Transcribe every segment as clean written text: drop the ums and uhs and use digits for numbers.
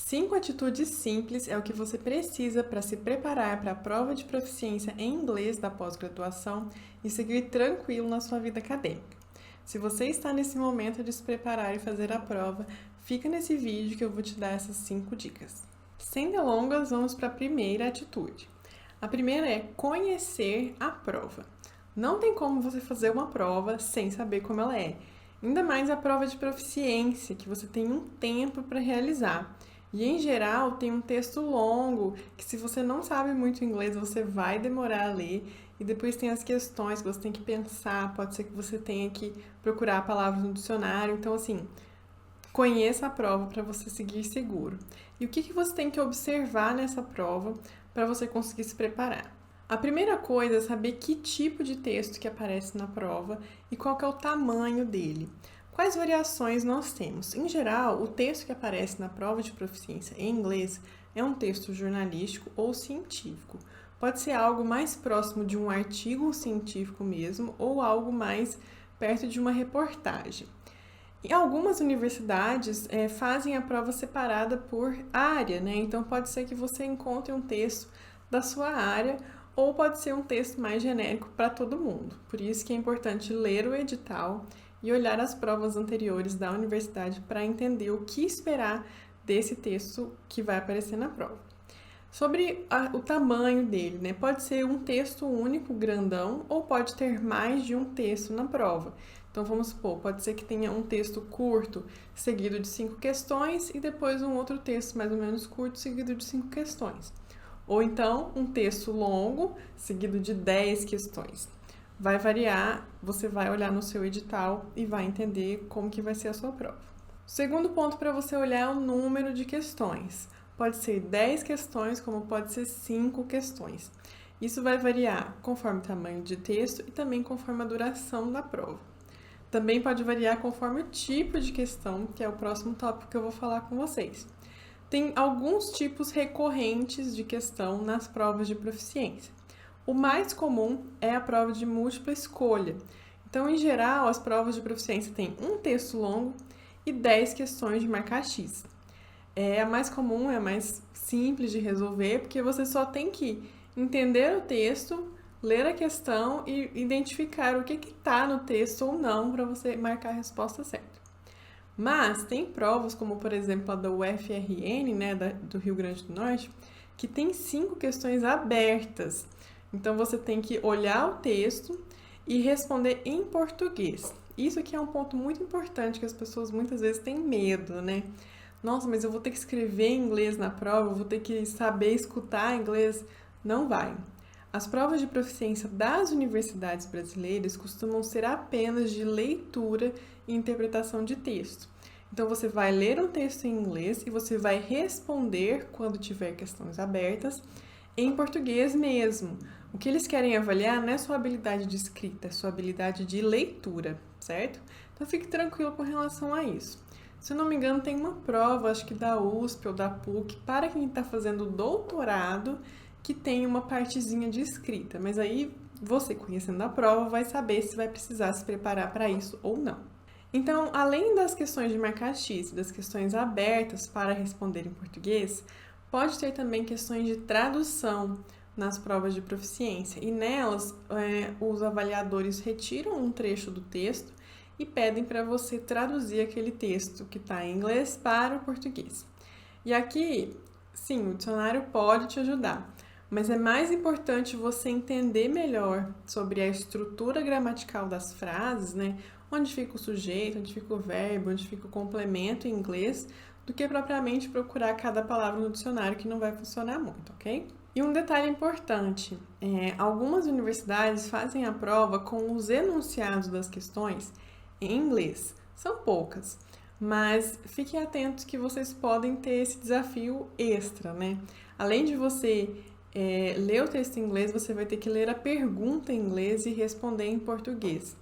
5 atitudes simples é o que você precisa para se preparar para a prova de proficiência em inglês da pós-graduação e seguir tranquilo na sua vida acadêmica. Se você está nesse momento de se preparar e fazer a prova, fica nesse vídeo que eu vou te dar essas 5 dicas. Sem delongas, vamos para a primeira atitude. A primeira é conhecer a prova. Não tem como você fazer uma prova sem saber como ela é. Ainda mais a prova de proficiência, que você tem um tempo para realizar. E, em geral, tem um texto longo, que se você não sabe muito inglês, você vai demorar a ler. E depois tem as questões que você tem que pensar, pode ser que você tenha que procurar palavras no dicionário. Então, assim, conheça a prova para você seguir seguro. E o que você tem que observar nessa prova para você conseguir se preparar? A primeira coisa é saber que tipo de texto que aparece na prova e qual que é o tamanho dele. Quais variações nós temos? Em geral, o texto que aparece na prova de proficiência em inglês é um texto jornalístico ou científico. Pode ser algo mais próximo de um artigo científico mesmo ou algo mais perto de uma reportagem. E algumas universidades fazem a prova separada por área, né? Então pode ser que você encontre um texto da sua área ou pode ser um texto mais genérico para todo mundo. Por isso que é importante ler o edital e olhar as provas anteriores da universidade para entender o que esperar desse texto que vai aparecer na prova. Sobre o tamanho dele, né? Pode ser um texto único, grandão, ou pode ter mais de um texto na prova. Então, vamos supor, pode ser que tenha um texto curto, seguido de 5 questões, e depois um outro texto mais ou menos curto, seguido de 5 questões. Ou então, um texto longo, seguido de 10 questões. Vai variar, você vai olhar no seu edital e vai entender como que vai ser a sua prova. O segundo ponto para você olhar é o número de questões. Pode ser 10 questões, como pode ser 5 questões. Isso vai variar conforme o tamanho de texto e também conforme a duração da prova. Também pode variar conforme o tipo de questão, que é o próximo tópico que eu vou falar com vocês. Tem alguns tipos recorrentes de questão nas provas de proficiência. O mais comum é a prova de múltipla escolha. Então, em geral, as provas de proficiência têm um texto longo e 10 questões de marcar X. É a mais comum, é a mais simples de resolver, porque você só tem que entender o texto, ler a questão e identificar o que está no texto ou não para você marcar a resposta certa. Mas tem provas, como por exemplo a da UFRN, né, do Rio Grande do Norte, que tem 5 questões abertas. Então você tem que olhar o texto e responder em português. Isso aqui é um ponto muito importante que as pessoas muitas vezes têm medo, né? Nossa, mas eu vou ter que escrever em inglês na prova, eu vou ter que saber escutar inglês. Não vai. As provas de proficiência das universidades brasileiras costumam ser apenas de leitura e interpretação de texto. Então, você vai ler um texto em inglês e você vai responder, quando tiver questões abertas, em português mesmo. O que eles querem avaliar não é sua habilidade de escrita, é sua habilidade de leitura, certo? Então, fique tranquilo com relação a isso. Se eu não me engano, tem uma prova, acho que da USP ou da PUC, para quem está fazendo doutorado, que tem uma partezinha de escrita. Mas aí, você conhecendo a prova, vai saber se vai precisar se preparar para isso ou não. Então, além das questões de marcar X e das questões abertas para responder em português, pode ter também questões de tradução nas provas de proficiência. E nelas, os avaliadores retiram um trecho do texto e pedem para você traduzir aquele texto que está em inglês para o português. E aqui, sim, o dicionário pode te ajudar, mas é mais importante você entender melhor sobre a estrutura gramatical das frases, né? Onde fica o sujeito, onde fica o verbo, onde fica o complemento em inglês, do que propriamente procurar cada palavra no dicionário, que não vai funcionar muito, ok? E um detalhe importante, algumas universidades fazem a prova com os enunciados das questões em inglês. São poucas, mas fiquem atentos que vocês podem ter esse desafio extra, né? Além de você ler o texto em inglês, você vai ter que ler a pergunta em inglês e responder em português.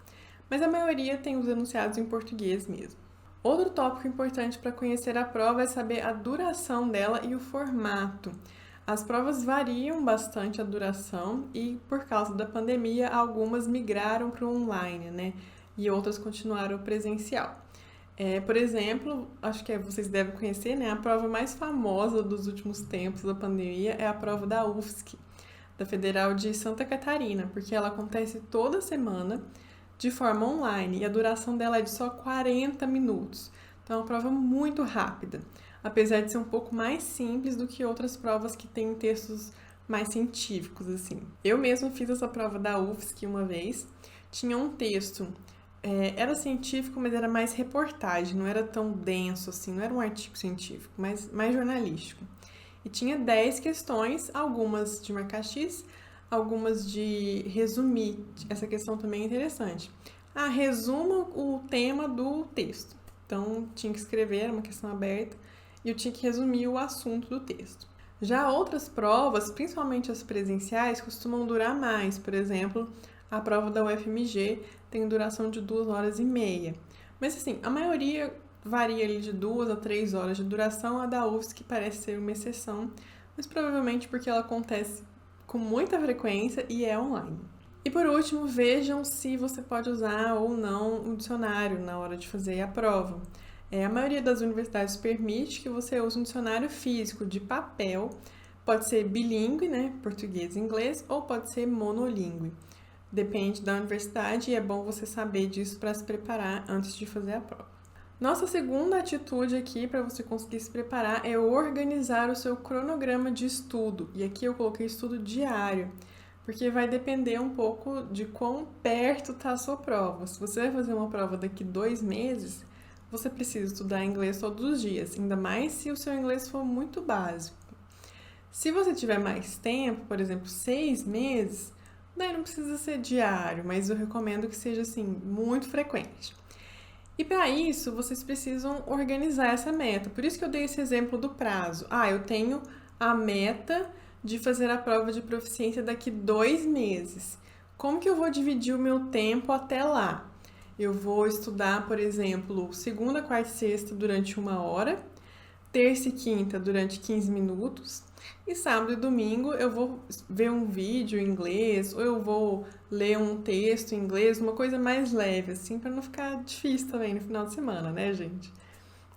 Mas a maioria tem os enunciados em português mesmo. Outro tópico importante para conhecer a prova é saber a duração dela e o formato. As provas variam bastante a duração e, por causa da pandemia, algumas migraram para o online, né? E outras continuaram presencial. Por exemplo, acho que vocês devem conhecer, né? A prova mais famosa dos últimos tempos da pandemia é a prova da UFSC, da Federal de Santa Catarina, porque ela acontece toda semana de forma online e a duração dela é de só 40 minutos. Então, é uma prova muito rápida, apesar de ser um pouco mais simples do que outras provas que têm textos mais científicos, assim. Eu mesma fiz essa prova da UFSC uma vez, tinha um texto, era científico, mas era mais reportagem, não era tão denso assim, não era um artigo científico, mas mais jornalístico. E tinha 10 questões, algumas de marcar X, algumas de resumir. Essa questão também é interessante. Resuma o tema do texto. Então, tinha que escrever, era uma questão aberta, e eu tinha que resumir o assunto do texto. Já outras provas, principalmente as presenciais, costumam durar mais. Por exemplo, a prova da UFMG tem duração de 2 horas e meia. Mas assim, a maioria varia ali de 2 a 3 horas de duração. A da UFSC parece ser uma exceção, mas provavelmente porque ela acontece com muita frequência e é online. E por último, vejam se você pode usar ou não um dicionário na hora de fazer a prova. A maioria das universidades permite que você use um dicionário físico de papel, pode ser bilíngue, né, português e inglês, ou pode ser monolíngue. Depende da universidade e é bom você saber disso para se preparar antes de fazer a prova. Nossa segunda atitude aqui para você conseguir se preparar é organizar o seu cronograma de estudo. E aqui eu coloquei estudo diário, porque vai depender um pouco de quão perto está a sua prova. Se você vai fazer uma prova daqui 2 meses, você precisa estudar inglês todos os dias, ainda mais se o seu inglês for muito básico. Se você tiver mais tempo, por exemplo, 6 meses, daí não precisa ser diário, mas eu recomendo que seja assim, muito frequente. E para isso, vocês precisam organizar essa meta. Por isso que eu dei esse exemplo do prazo. Eu tenho a meta de fazer a prova de proficiência daqui 2 meses. Como que eu vou dividir o meu tempo até lá? Eu vou estudar, por exemplo, segunda, quarta e sexta durante 1 hora, terça e quinta durante 15 minutos, e sábado e domingo eu vou ver um vídeo em inglês, ou eu vou ler um texto em inglês, uma coisa mais leve, assim, para não ficar difícil também no final de semana, né, gente?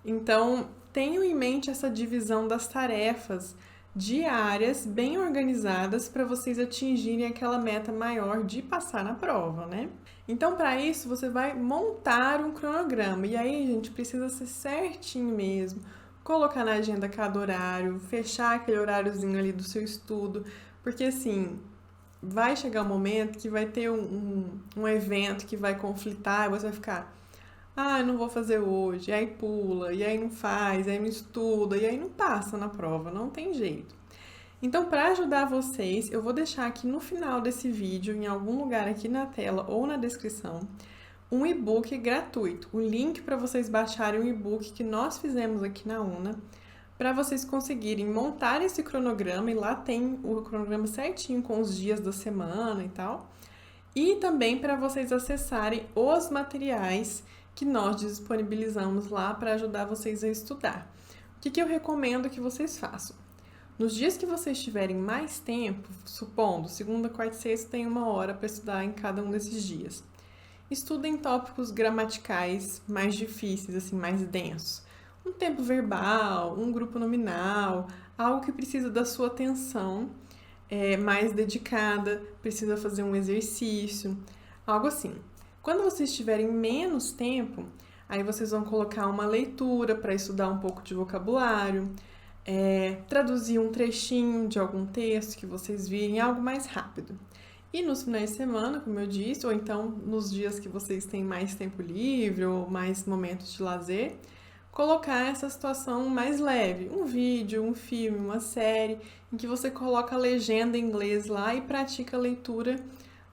Então, tenham em mente essa divisão das tarefas diárias, bem organizadas, para vocês atingirem aquela meta maior de passar na prova, né? Então, para isso, você vai montar um cronograma. E aí, gente, precisa ser certinho mesmo. Colocar na agenda cada horário, fechar aquele horáriozinho ali do seu estudo, porque assim, vai chegar um momento que vai ter um evento que vai conflitar e você vai ficar, eu não vou fazer hoje, e aí pula, e aí não faz, e aí não estuda, e aí não passa na prova, não tem jeito. Então, para ajudar vocês, eu vou deixar aqui no final desse vídeo, em algum lugar aqui na tela ou na descrição, um e-book gratuito, o link para vocês baixarem o e-book que nós fizemos aqui na UNA, para vocês conseguirem montar esse cronograma, e lá tem o cronograma certinho com os dias da semana e tal, e também para vocês acessarem os materiais que nós disponibilizamos lá para ajudar vocês a estudar. O que eu recomendo que vocês façam? Nos dias que vocês tiverem mais tempo, supondo segunda, quarta e sexta tem 1 hora para estudar em cada um desses dias. Estudem tópicos gramaticais mais difíceis, assim, mais densos. Um tempo verbal, um grupo nominal, algo que precisa da sua atenção mais dedicada, precisa fazer um exercício, algo assim. Quando vocês tiverem menos tempo, aí vocês vão colocar uma leitura para estudar um pouco de vocabulário, traduzir um trechinho de algum texto que vocês virem, algo mais rápido. E nos finais de semana, como eu disse, ou então nos dias que vocês têm mais tempo livre ou mais momentos de lazer, colocar essa situação mais leve, um vídeo, um filme, uma série, em que você coloca a legenda em inglês lá e pratica a leitura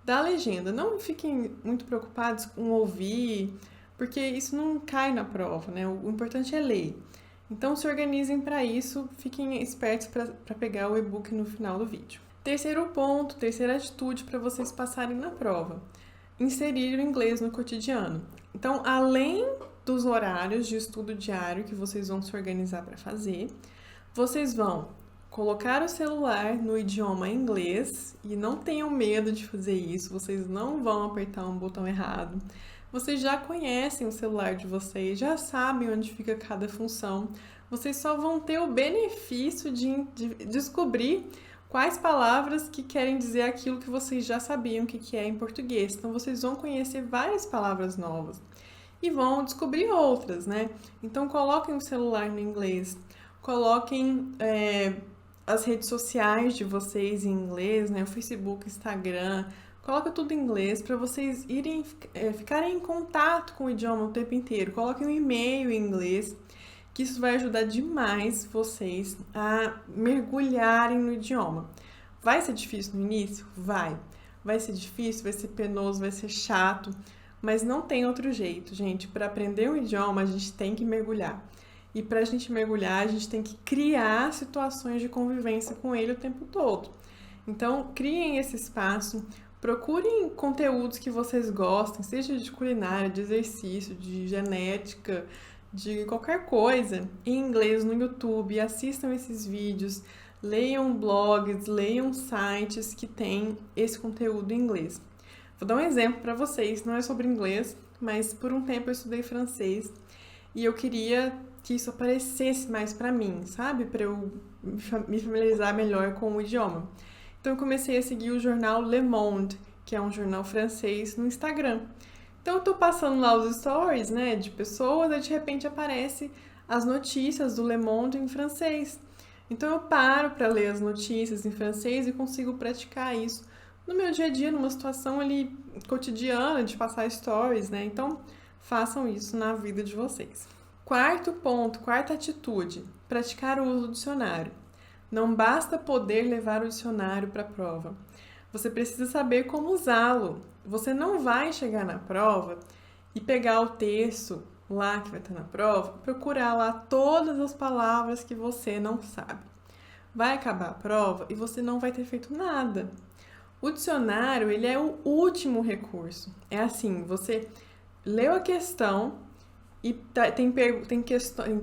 da legenda. Não fiquem muito preocupados com ouvir, porque isso não cai na prova, né? O importante é ler. Então se organizem para isso, fiquem espertos para pegar o e-book no final do vídeo. Terceiro ponto, terceira atitude para vocês passarem na prova: inserir o inglês no cotidiano. Então, além dos horários de estudo diário que vocês vão se organizar para fazer, vocês vão colocar o celular no idioma inglês, e não tenham medo de fazer isso, vocês não vão apertar um botão errado. Vocês já conhecem o celular de vocês, já sabem onde fica cada função. Vocês só vão ter o benefício de descobrir quais palavras que querem dizer aquilo que vocês já sabiam que é em português. Então, vocês vão conhecer várias palavras novas e vão descobrir outras, né? Então, coloquem o celular no inglês, coloquem as redes sociais de vocês em inglês, né? O Facebook, Instagram, coloca tudo em inglês para vocês ficarem em contato com o idioma o tempo inteiro. Coloquem um e-mail em inglês, que isso vai ajudar demais vocês a mergulharem no idioma. Vai ser difícil no início? Vai. Vai ser difícil, vai ser penoso, vai ser chato, mas não tem outro jeito, gente. Para aprender um idioma, a gente tem que mergulhar. E para a gente mergulhar, a gente tem que criar situações de convivência com ele o tempo todo. Então, criem esse espaço, procurem conteúdos que vocês gostem, seja de culinária, de exercício, de genética, de qualquer coisa, em inglês no YouTube, assistam esses vídeos, leiam blogs, leiam sites que têm esse conteúdo em inglês. Vou dar um exemplo para vocês, não é sobre inglês, mas por um tempo eu estudei francês e eu queria que isso aparecesse mais para mim, sabe? Para eu me familiarizar melhor com o idioma. Então eu comecei a seguir o jornal Le Monde, que é um jornal francês, no Instagram. Então eu tô passando lá os stories, né, de pessoas, e de repente aparece as notícias do Le Monde em francês. Então eu paro para ler as notícias em francês e consigo praticar isso no meu dia a dia, numa situação ali cotidiana de passar stories, né? Então façam isso na vida de vocês. Quarto ponto, quarta atitude, praticar o uso do dicionário. Não basta poder levar o dicionário para a prova. Você precisa saber como usá-lo. Você não vai chegar na prova e pegar o texto lá que vai estar na prova, procurar lá todas as palavras que você não sabe. Vai acabar a prova e você não vai ter feito nada. O dicionário, ele é o último recurso. É assim, você leu a questão e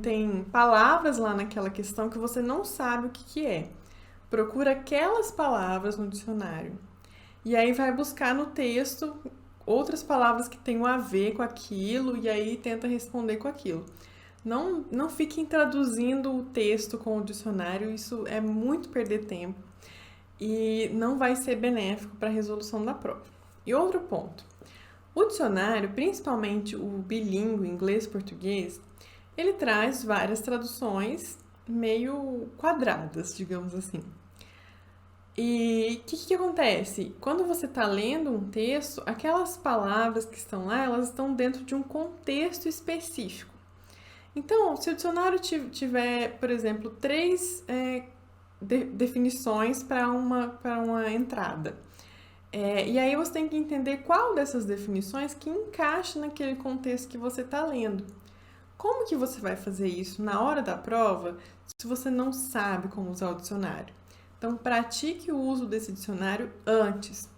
tem palavras lá naquela questão que você não sabe o que é. Procura aquelas palavras no dicionário. E aí vai buscar no texto outras palavras que tenham a ver com aquilo e aí tenta responder com aquilo. Não fiquem traduzindo o texto com o dicionário, isso é muito perder tempo e não vai ser benéfico para a resolução da prova. E outro ponto, o dicionário, principalmente o bilíngue, inglês-português, ele traz várias traduções meio quadradas, digamos assim. E o que acontece? Quando você está lendo um texto, aquelas palavras que estão lá, elas estão dentro de um contexto específico. Então, se o dicionário tiver, por exemplo, três definições para uma entrada, e aí você tem que entender qual dessas definições que encaixa naquele contexto que você está lendo. Como que você vai fazer isso na hora da prova se você não sabe como usar o dicionário? Então, pratique o uso desse dicionário antes.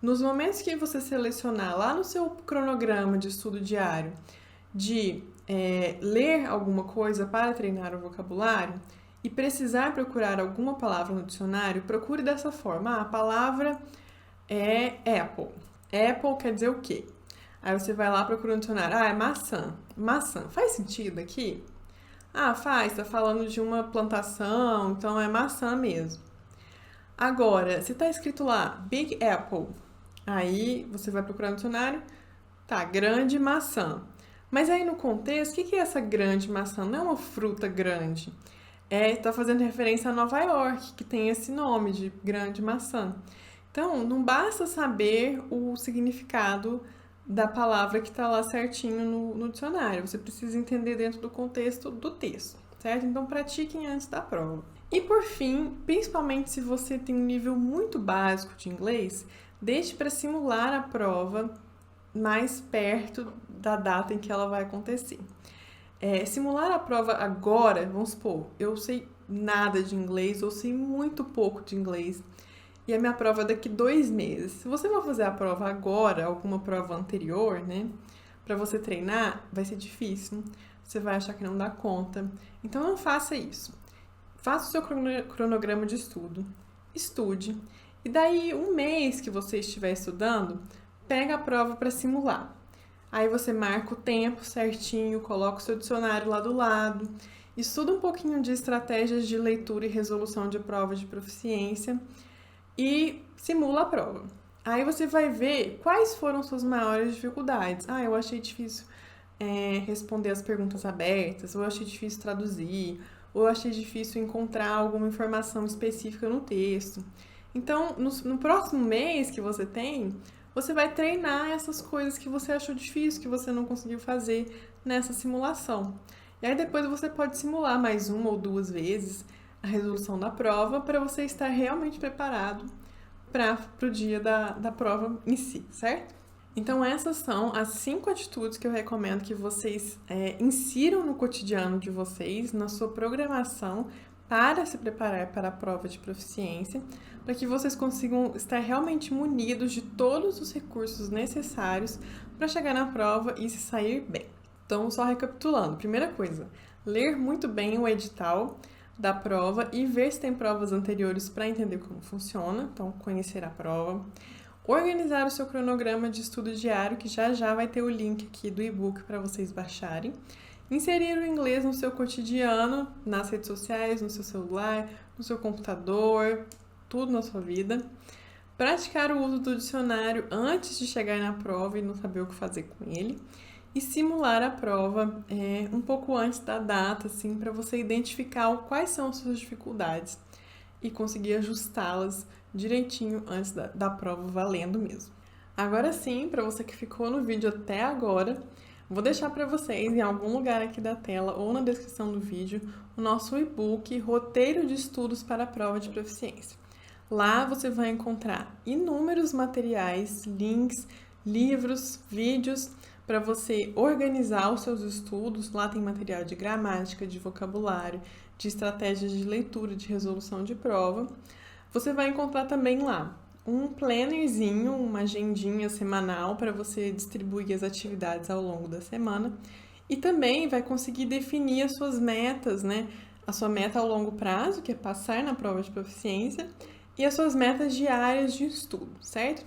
Nos momentos que você selecionar lá no seu cronograma de estudo diário de ler alguma coisa para treinar o vocabulário e precisar procurar alguma palavra no dicionário, procure dessa forma. A palavra é Apple. Apple quer dizer o quê? Aí você vai lá procurando no dicionário. É maçã. Maçã. Faz sentido aqui? Faz. Tá falando de uma plantação, então é maçã mesmo. Agora, se tá escrito lá, Big Apple, aí você vai procurar no dicionário, tá, grande maçã. Mas aí no contexto, o que é essa grande maçã? Não é uma fruta grande. Tá fazendo referência a Nova York, que tem esse nome de grande maçã. Então, não basta saber o significado da palavra que está lá certinho no dicionário. Você precisa entender dentro do contexto do texto, certo? Então, pratiquem antes da prova. E por fim, principalmente se você tem um nível muito básico de inglês, deixe para simular a prova mais perto da data em que ela vai acontecer. Simular a prova agora, vamos supor, eu sei nada de inglês, ou sei muito pouco de inglês, e a minha prova é daqui 2 meses. Se você for fazer a prova agora, alguma prova anterior, né, para você treinar, vai ser difícil, você vai achar que não dá conta. Então não faça isso. Faça o seu cronograma de estudo, estude, e daí 1 mês que você estiver estudando, pega a prova para simular. Aí você marca o tempo certinho, coloca o seu dicionário lá do lado, estuda um pouquinho de estratégias de leitura e resolução de prova de proficiência e simula a prova. Aí você vai ver quais foram suas maiores dificuldades. Eu achei difícil responder as perguntas abertas, ou eu achei difícil traduzir, ou eu achei difícil encontrar alguma informação específica no texto. Então, no próximo mês que você tem, você vai treinar essas coisas que você achou difícil, que você não conseguiu fazer nessa simulação. E aí depois você pode simular mais uma ou duas vezes a resolução da prova para você estar realmente preparado para o dia da prova em si, certo? Então essas são as 5 atitudes que eu recomendo que vocês insiram no cotidiano de vocês, na sua programação para se preparar para a prova de proficiência, para que vocês consigam estar realmente munidos de todos os recursos necessários para chegar na prova e se sair bem. Então, só recapitulando, primeira coisa, ler muito bem o edital da prova e ver se tem provas anteriores para entender como funciona, então conhecer a prova. Organizar o seu cronograma de estudo diário, que já vai ter o link aqui do e-book para vocês baixarem. Inserir o inglês no seu cotidiano, nas redes sociais, no seu celular, no seu computador, tudo na sua vida. Praticar o uso do dicionário antes de chegar na prova e não saber o que fazer com ele. E simular a prova um pouco antes da data, assim, para você identificar quais são as suas dificuldades e conseguir ajustá-las direitinho antes da prova, valendo mesmo. Agora sim, para você que ficou no vídeo até agora, vou deixar para vocês em algum lugar aqui da tela ou na descrição do vídeo o nosso e-book Roteiro de Estudos para a Prova de Proficiência. Lá você vai encontrar inúmeros materiais, links, livros, vídeos para você organizar os seus estudos. Lá tem material de gramática, de vocabulário, de estratégias de leitura, de resolução de prova. Você vai encontrar também lá um plannerzinho, uma agendinha semanal para você distribuir as atividades ao longo da semana. E também vai conseguir definir as suas metas, né? A sua meta ao longo prazo, que é passar na prova de proficiência, e as suas metas diárias de estudo, certo?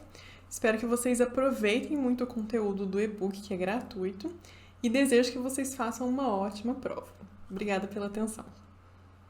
Espero que vocês aproveitem muito o conteúdo do e-book, que é gratuito, e desejo que vocês façam uma ótima prova. Obrigada pela atenção.